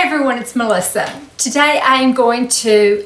Hi everyone, it's Melissa. Today I am going to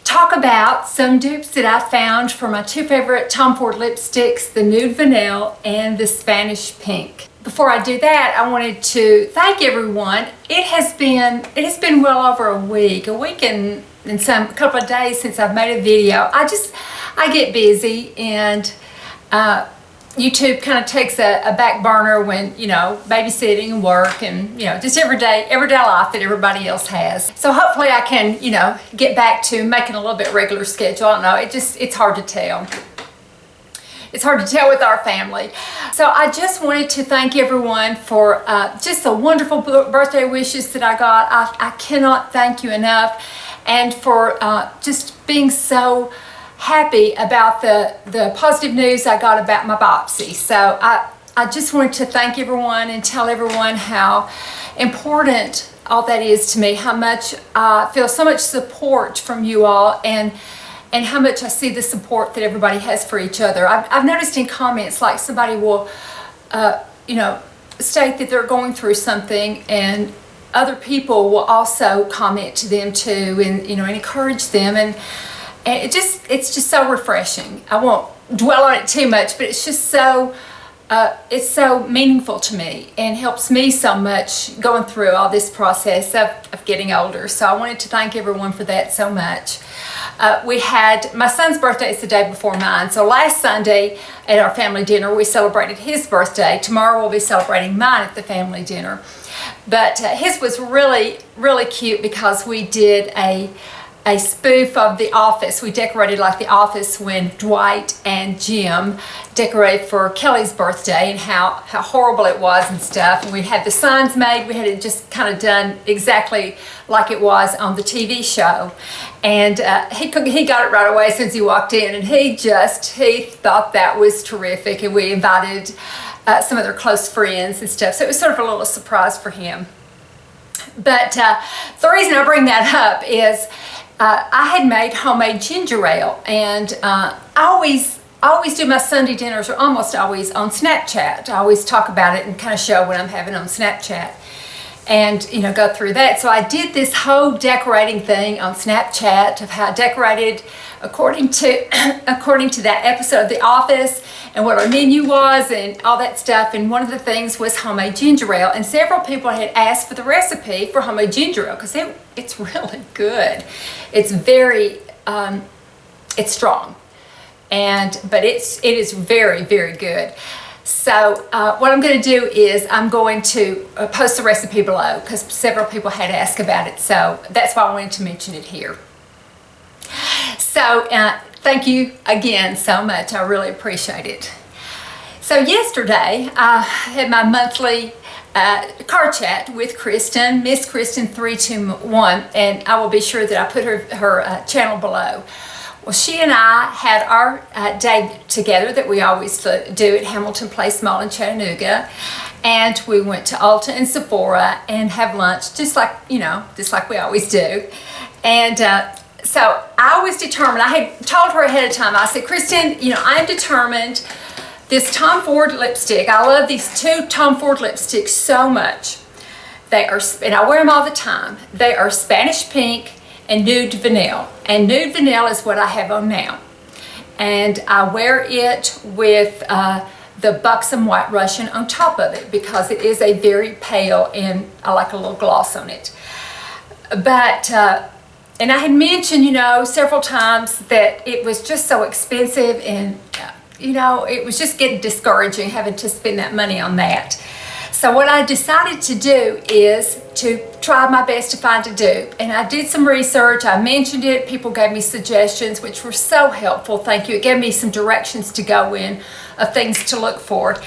talk about some dupes that I found for my two favorite Tom Ford lipsticks, the Nude Vanille and the Spanish Pink. Before I do that, I wanted to thank everyone. It has been well over a week and some couple of days since I've made a video. I get busy and YouTube kind of takes a back burner when, you know, babysitting and work and, you know, just everyday life that everybody else has. So hopefully I can, you know, get back to making a little bit regular schedule. I don't know, it's hard to tell. It's hard to tell with our family. So I just wanted to thank everyone for just the wonderful birthday wishes that I got. I cannot thank you enough. And for just being so happy about the positive news I got about my biopsy. So I just wanted to thank everyone and tell everyone how important all that is to me, how much I feel so much support from you all, and how much I see the support that everybody has for each other. I've noticed in comments, like somebody will, you know, state that they're going through something, and other people will also comment to them too, and, you know, and encourage them, and it's just so refreshing. I won't dwell on it too much, but it's just so, it's so meaningful to me and helps me so much going through all this process of getting older. So I wanted to thank everyone for that so much. We had, my son's birthday is the day before mine. So last Sunday at our family dinner, we celebrated his birthday. Tomorrow we'll be celebrating mine at the family dinner. But his was really, really cute because we did a spoof of The Office. We decorated like The Office when Dwight and Jim decorated for Kelly's birthday, and how horrible it was and stuff. And we had the signs made. We had it just kind of done exactly like it was on the TV show. And he got it right away as soon as he walked in, and he thought that was terrific. And we invited some of their close friends and stuff. So it was sort of a little surprise for him. But the reason I bring that up is I had made homemade ginger ale, and I always do my Sunday dinners, or almost always, on Snapchat. I always talk about it and kind of show what I'm having on Snapchat, and, you know, go through that. So I did this whole decorating thing on Snapchat of how I decorated according to that episode of The Office and what our menu was and all that stuff. And one of the things was homemade ginger ale, and several people had asked for the recipe for homemade ginger ale because it's really good. It's very it's strong, but it is very, very good. So what I'm going to do is I'm going to post the recipe below because several people had asked about it. So that's why I wanted to mention it here. So thank you again so much. I really appreciate it. So yesterday I had my monthly car chat with Kristen, Miss Kristen 321, and I will be sure that I put her channel below. Well, she and I had our day together that we always do at Hamilton Place Mall in Chattanooga, and we went to Ulta and Sephora and have lunch, just like we always do. And so I was determined. I had told her ahead of time. I said, Kristen, you know, I'm determined. This Tom Ford lipstick, I love these two Tom Ford lipsticks so much. They are, and I wear them all the time. They are Spanish Pink and Nude Vanille. And Nude Vanille is what I have on now. And I wear it with the Buxom White Russian on top of it because it is a very pale, and I like a little gloss on it. But, and I had mentioned, you know, several times that it was just so expensive, and, you know, it was just getting discouraging having to spend that money on that. So what I decided to do is to try my best to find a dupe. And I did some research. I mentioned it. People gave me suggestions, which were so helpful. Thank you. It gave me some directions to go in of things to look for.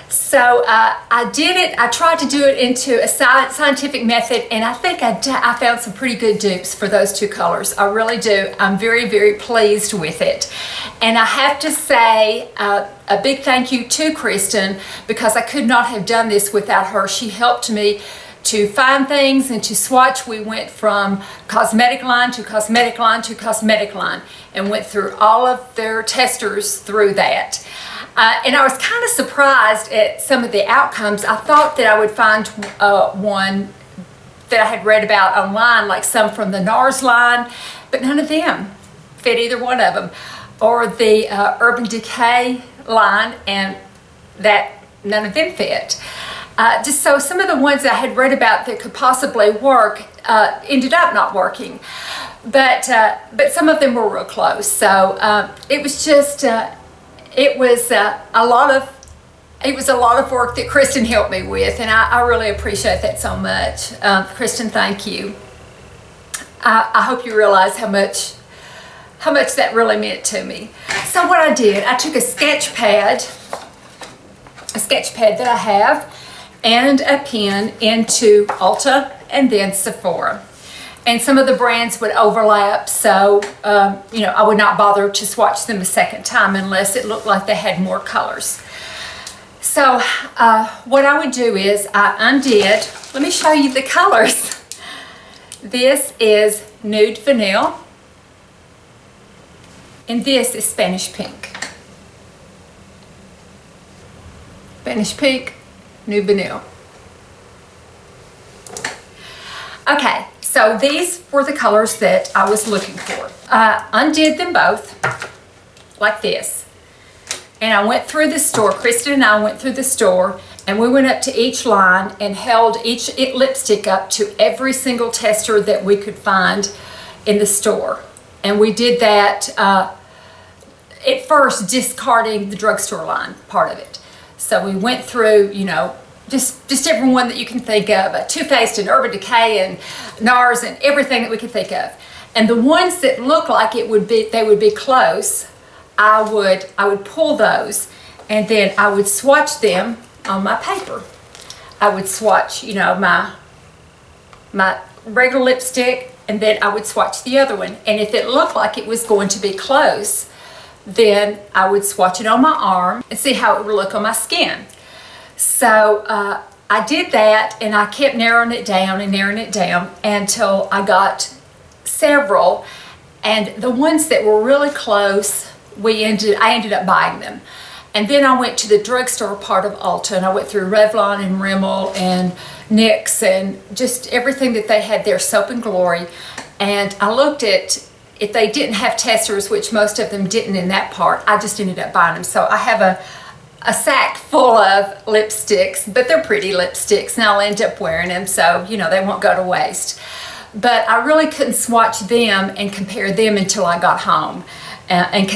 So I did it. I tried to do it into a scientific method, and I think I found some pretty good dupes for those two colors. I really do. I'm very, very pleased with it. And I have to say a big thank you to Kristen, because I could not have done this without her. She helped me to find things and to swatch. We went from cosmetic line to cosmetic line to cosmetic line and went through all of their testers through that. And I was kind of surprised at some of the outcomes. I thought that I would find one that I had read about online, like some from the NARS line, but none of them fit either one of them. Or the Urban Decay line, and that none of them fit. Just so some of the ones that I had read about that could possibly work ended up not working. But some of them were real close. So it was just, it was a lot of work that Kristen helped me with, and I really appreciate that so much. Kristen, thank you. I hope you realize how much that really meant to me. So what I did, I took a sketch pad that I have, and a pen into Ulta and then Sephora. And some of the brands would overlap, so I would not bother to swatch them a second time unless it looked like they had more colors. So what I would do is I undid, let me show you the colors. This is Nude Vanille, and this is Spanish Pink. Spanish Pink, Nude Vanille. Okay, so these were the colors that I was looking for. I undid them both like this. And I went through the store, Kristen and I went through the store, and we went up to each line and held each lipstick up to every single tester that we could find in the store. And we did that at first, discarding the drugstore line part of it. So we went through, just everyone that you can think of, Too Faced and Urban Decay and NARS and everything that we could think of. And the ones that looked like they would be close, I would pull those, and then I would swatch them on my paper. I would swatch, my regular lipstick, and then I would swatch the other one. And if it looked like it was going to be close, then I would swatch it on my arm and see how it would look on my skin. So I did that, and I kept narrowing it down until I got several. And the ones that were really close, I ended up buying them. And then I went to the drugstore part of Ulta, and I went through Revlon and Rimmel and NYX and just everything that they had there, Soap and Glory. And I looked at, if they didn't have testers, which most of them didn't in that part, I just ended up buying them. So I have a sack full of lipsticks, but they're pretty lipsticks, and I'll end up wearing them, so they won't go to waste. But I really couldn't swatch them and compare them until I got home and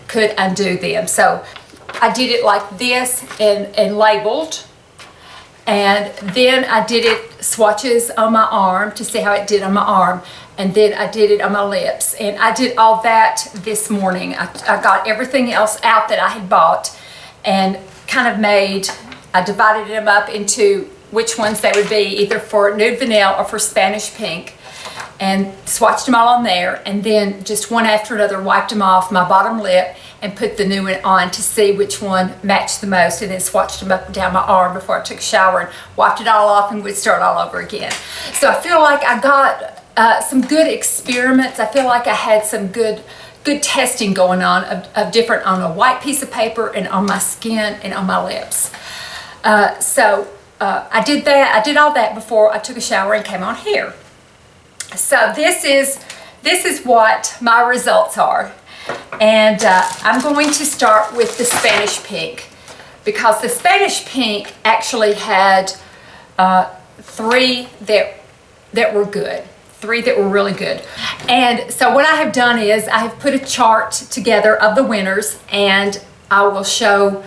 could undo them. So I did it like this and labeled, and then I did it swatches on my arm to see how it did on my arm, and then I did it on my lips. And I did all that this morning. I got everything else out that I had bought and I divided them up into which ones they would be, either for Nude Vanille or for Spanish Pink, and swatched them all on there, and then just one after another wiped them off my bottom lip and put the new one on to see which one matched the most, and then swatched them up and down my arm before I took a shower and wiped it all off and would start all over again. So I feel like I got some good experiments. I feel like I had some good testing going on of different on a white piece of paper and on my skin and on my lips. So I did that. I did all that before I took a shower and came on here. So this is what my results are. And I'm going to start with the Spanish Pink, because the Spanish Pink actually had three that were good. Three that were really good. And so what I have done is I have put a chart together of the winners, and I will show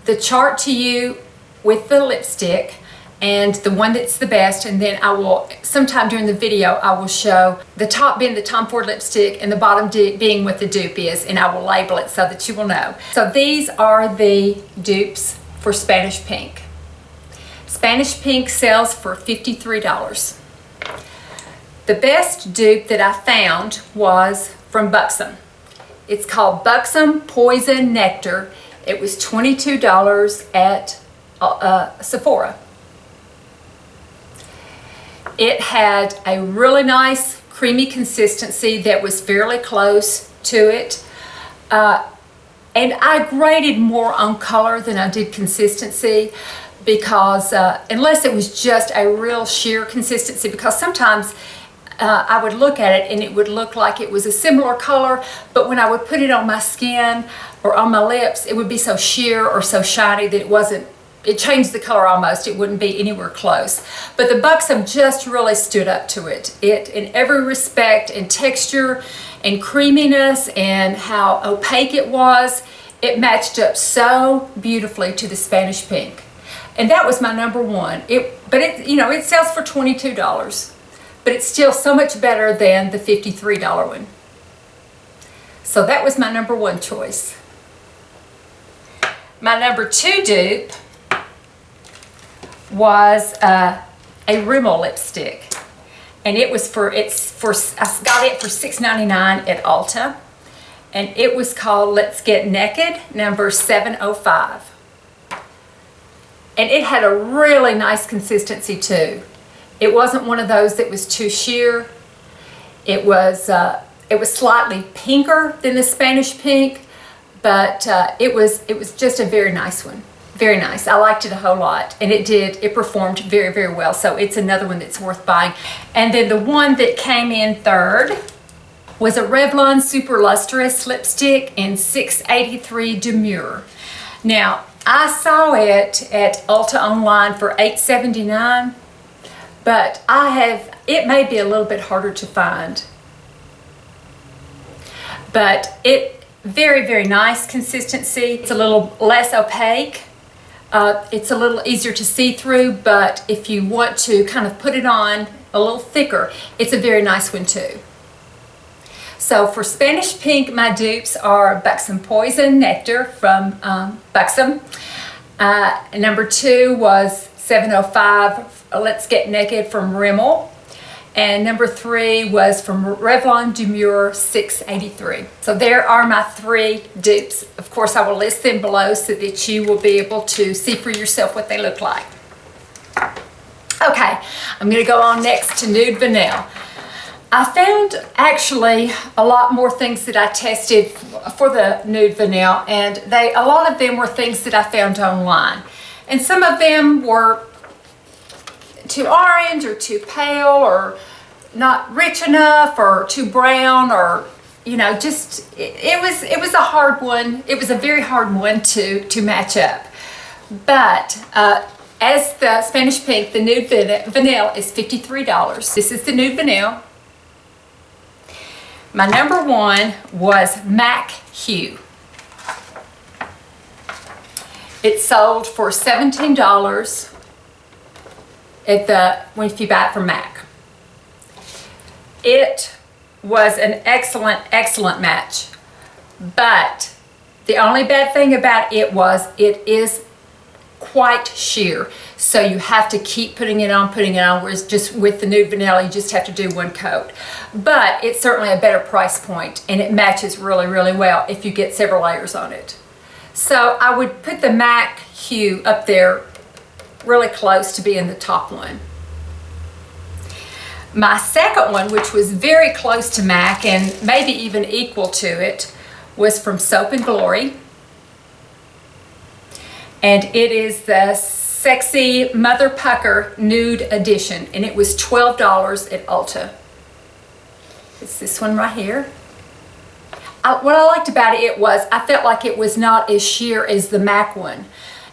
the chart to you with the lipstick and the one that's the best, and then I will, sometime during the video, I will show the top being the Tom Ford lipstick and the bottom being what the dupe is, and I will label it so that you will know. So these are the dupes for Spanish Pink. Spanish Pink sells for $53. The best dupe that I found was from Buxom. It's called Buxom Poison Nectar. It was $22 at Sephora. It had a really nice creamy consistency that was fairly close to it. And I graded more on color than I did consistency. because unless it was just a real sheer consistency, because sometimes I would look at it and it would look like it was a similar color, but when I would put it on my skin or on my lips, it would be so sheer or so shiny that it changed the color almost. It wouldn't be anywhere close. But the Buxom just really stood up to it. It, in every respect, in texture and creaminess and how opaque it was, it matched up so beautifully to the Spanish Pink. And that was my number one. But it sells for $22. But it's still so much better than the $53 one. So that was my number one choice. My number two dupe was a Rimmel lipstick. And I got it for $6.99 at Ulta. And it was called Let's Get Naked, number 705. And it had a really nice consistency too. It wasn't one of those that was too sheer. It was slightly pinker than the Spanish Pink, but it was just a very nice one. Very nice. I liked it a whole lot, and it performed very, very well. So it's another one that's worth buying. And then the one that came in third was a Revlon Super Lustrous lipstick in 683 Demure. Now, I saw it at Ulta online for $8.79. But it may be a little bit harder to find. But very, very nice consistency. It's a little less opaque. It's a little easier to see through, but if you want to kind of put it on a little thicker, it's a very nice one too. So for Spanish Pink, my dupes are Buxom Poison Nectar from Buxom. Number two was 705 Let's Get Naked from Rimmel. And number three was from Revlon Demure 683. So there are my three dupes. Of course, I will list them below so that you will be able to see for yourself what they look like. Okay, I'm going to go on next to Nude Vanille. I found actually a lot more things that I tested for the Nude Vanille, and a lot of them were things that I found online. And some of them were too orange or too pale or not rich enough or too brown, or just it was a hard one. It was a very hard one to match up. But as the Spanish Pink, the Nude Vanille is $53. This is the Nude Vanille. My number one was MAC Hue. It sold for $17 if you buy it from MAC. It was an excellent, excellent match. But the only bad thing about it was it is quite sheer. So you have to keep putting it on, whereas just with the Nude Vanilla, you just have to do one coat. But it's certainly a better price point, and it matches really, really well if you get several layers on it. So I would put the MAC Hue up there really close to being the top one. My second one, which was very close to MAC and maybe even equal to it, was from Soap & Glory. And it is the Sexy Mother Pucker Nude Edition, and it was $12 at Ulta. It's this one right here. What I liked about it was I felt like it was not as sheer as the MAC one,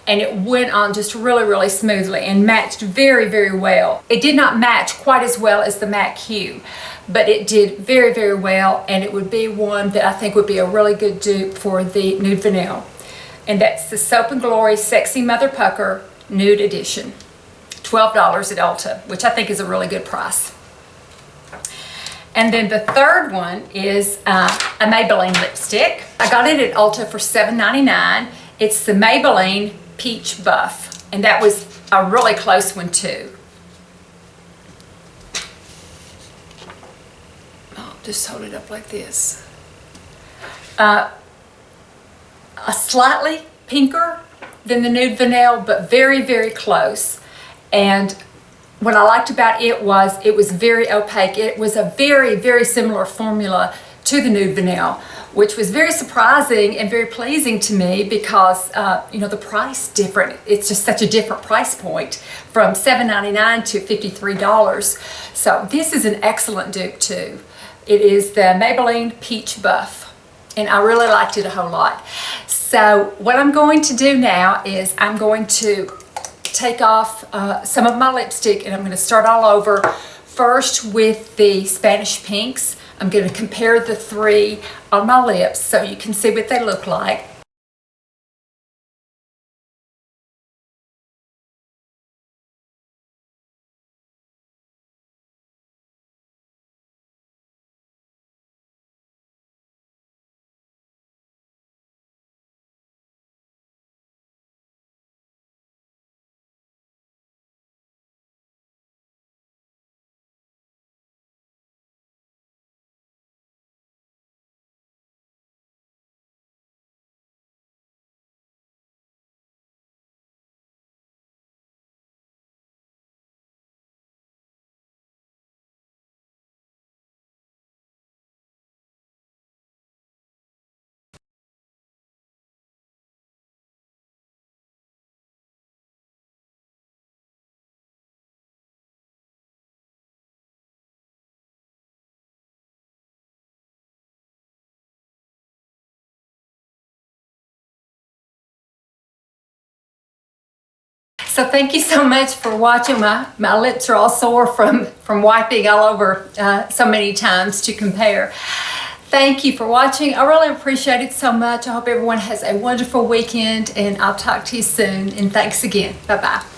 and it went on just really, really smoothly and matched very, very well. It did not match quite as well as the MAC Hue, but it did very, very well, and it would be one that I think would be a really good dupe for the Nude Vanille. And that's the Soap & Glory Sexy Mother Pucker Nude Edition. $12 at Ulta, which I think is a really good price. And then the third one is a Maybelline lipstick. I got it at Ulta for $7.99. It's the Maybelline Peach Buff, and that was a really close one too. I'll just hold it up like this. A slightly pinker than the Nude Vanille, but very, very close. And what I liked about it was very opaque. It was a very, very similar formula to the Nude Vanille, which was very surprising and very pleasing to me because, you know, the price different. It's just such a different price point from $7.99 to $53. So this is an excellent dupe too. It is the Maybelline Peach Buff, and I really liked it a whole lot. So what I'm going to do now is I'm going to take off some of my lipstick, and I'm going to start all over. First with the Spanish Pinks. I'm going to compare the three on my lips so you can see what they look like. So thank you so much for watching. My lips are all sore from wiping all over so many times to compare. Thank you for watching. I really appreciate it so much. I hope everyone has a wonderful weekend, and I'll talk to you soon. And thanks again. Bye-bye.